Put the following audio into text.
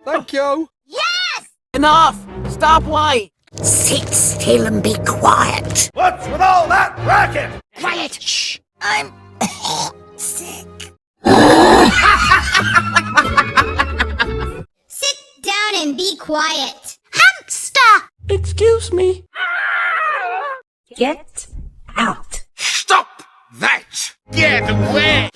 Thank you. Yes! Enough! Stop white! Sit still and be quiet. What's with all that racket? Quiet! Shh! I'm sick. Sit down and be quiet. Hamster! Excuse me. Get out. Stop that! Get away!